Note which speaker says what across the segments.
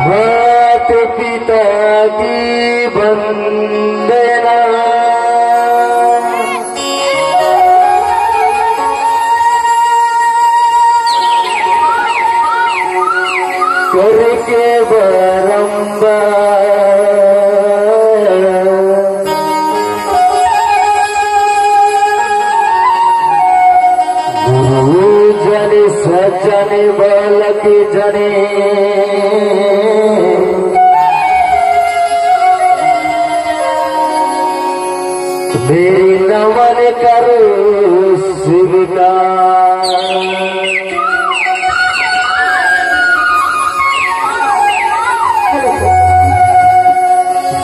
Speaker 1: मात पिता की वंदना करके बारंबार गुरु जन सज्जन बालक जने मेरी नमन करो स्वीकार।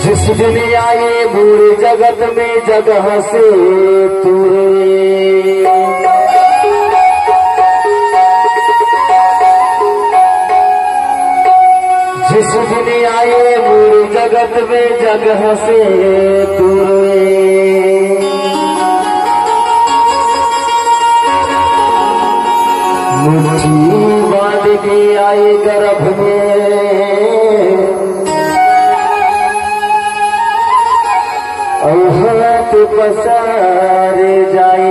Speaker 1: जिस दिन आए पूरे जगत में जगह से तुरे जिस दिन आए पूरे जगत में जगह से तुरे मुट्ठी बांध के आए गर्भ में हाथ पसारे जाए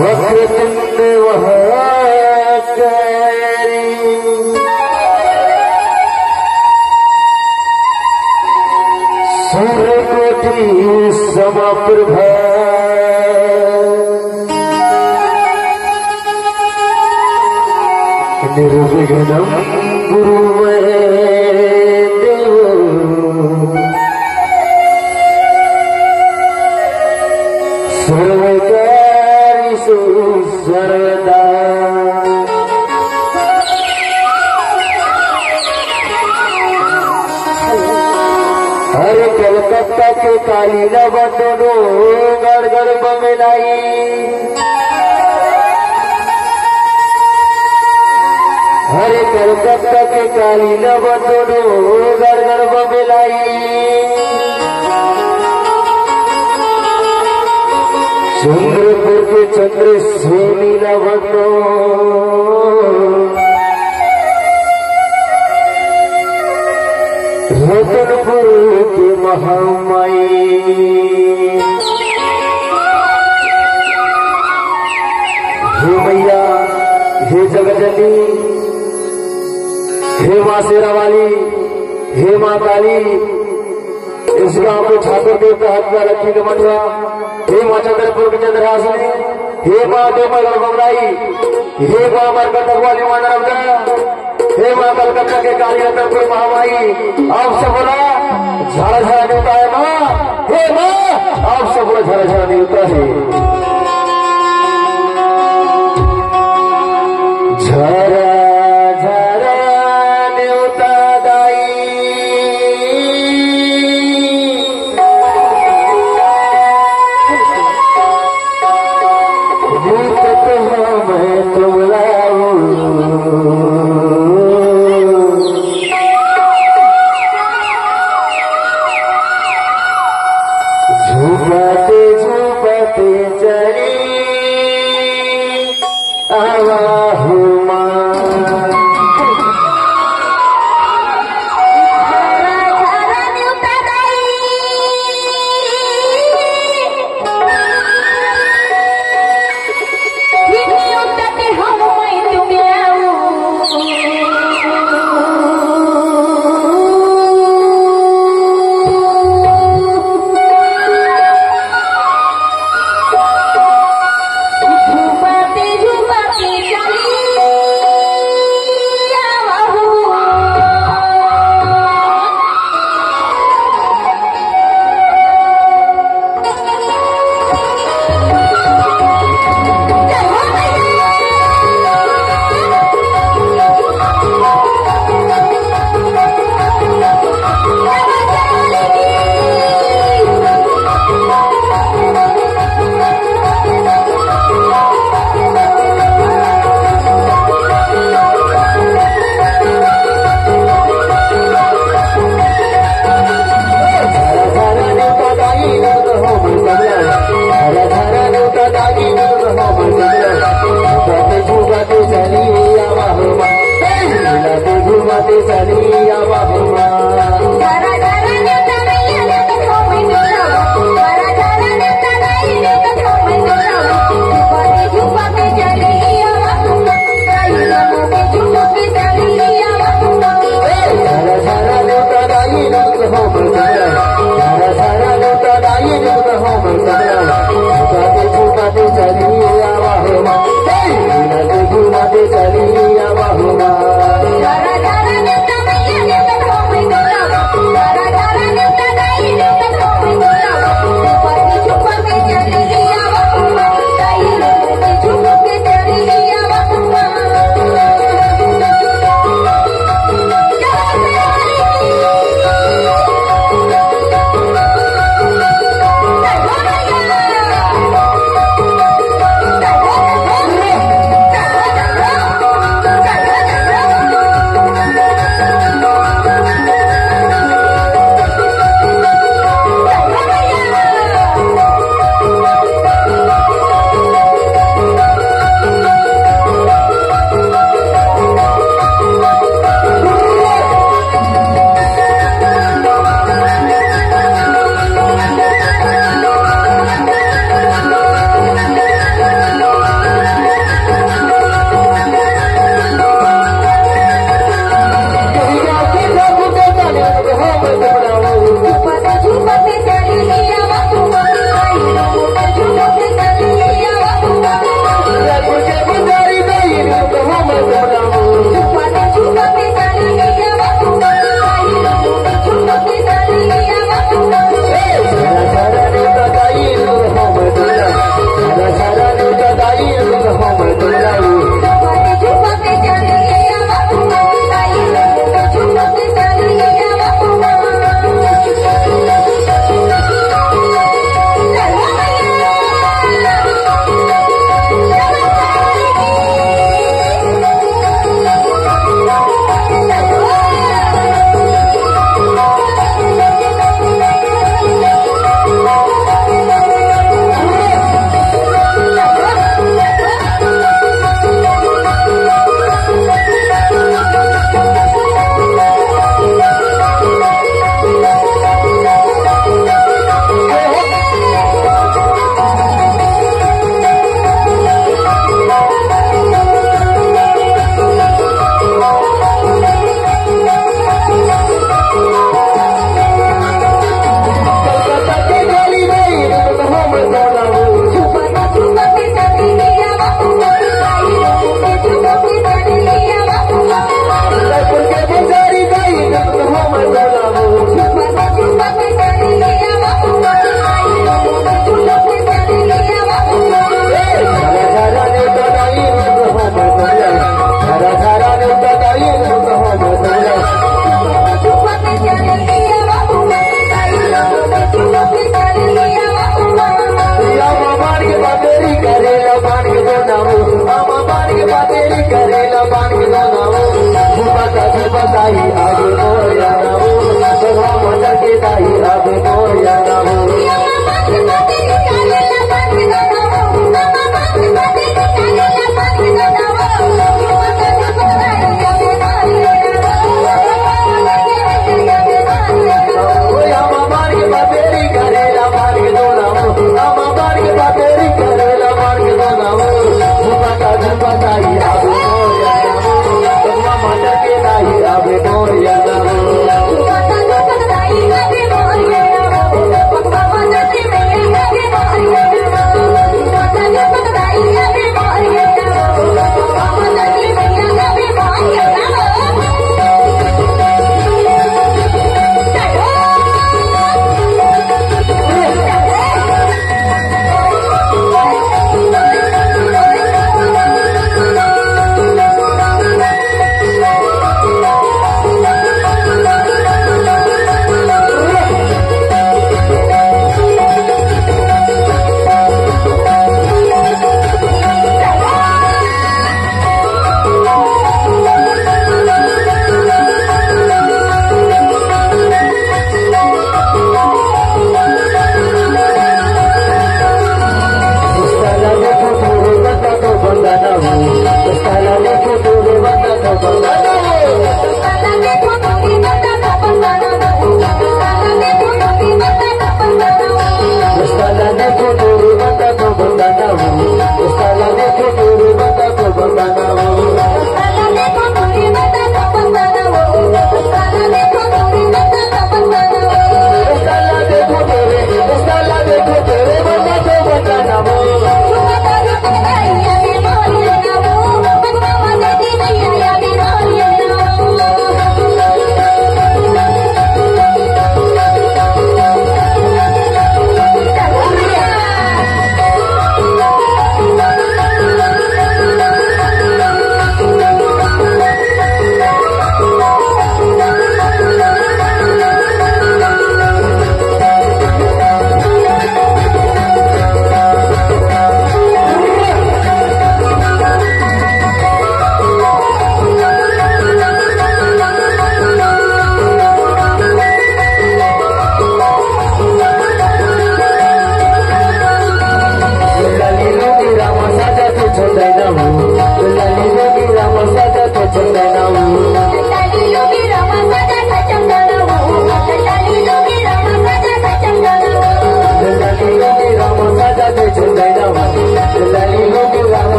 Speaker 1: वक्रतुंड वक्रकारी सूर्यकोटि समप्रभा निर्विघ्नं गुरु सर्वकारी सर्वदा। हरे कलकत्ता के काली नवनो गड़गड़ बमलाई हरे कलकत्ता के काली नवनो गड़गड़ बमलाई चंद्रपुर के चंद्र सेनी नवनो रतनपुर की महामाई हे मैया हे जगजननी हे मां शेरा वाली हे मां काली इस गांव को ठाकुर देव का हाथ में रखी के मठुआ हे मां चंद्रपुर की चंद्रहासिनी हे मां देवमगढ़ बमराई हे मां मरकट वाली मां नर्मदा हे मां कलकत्ता के काली रतनपुर महामाई आप सब बोला झरा झरा देवता है मां हे मां आप सब बोला झरा झरा देवता है झरा झरा देवता दाई मैं तुमला झूपते झूपते चली आवाहू
Speaker 2: झूपते झूपते चली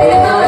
Speaker 2: हे माँ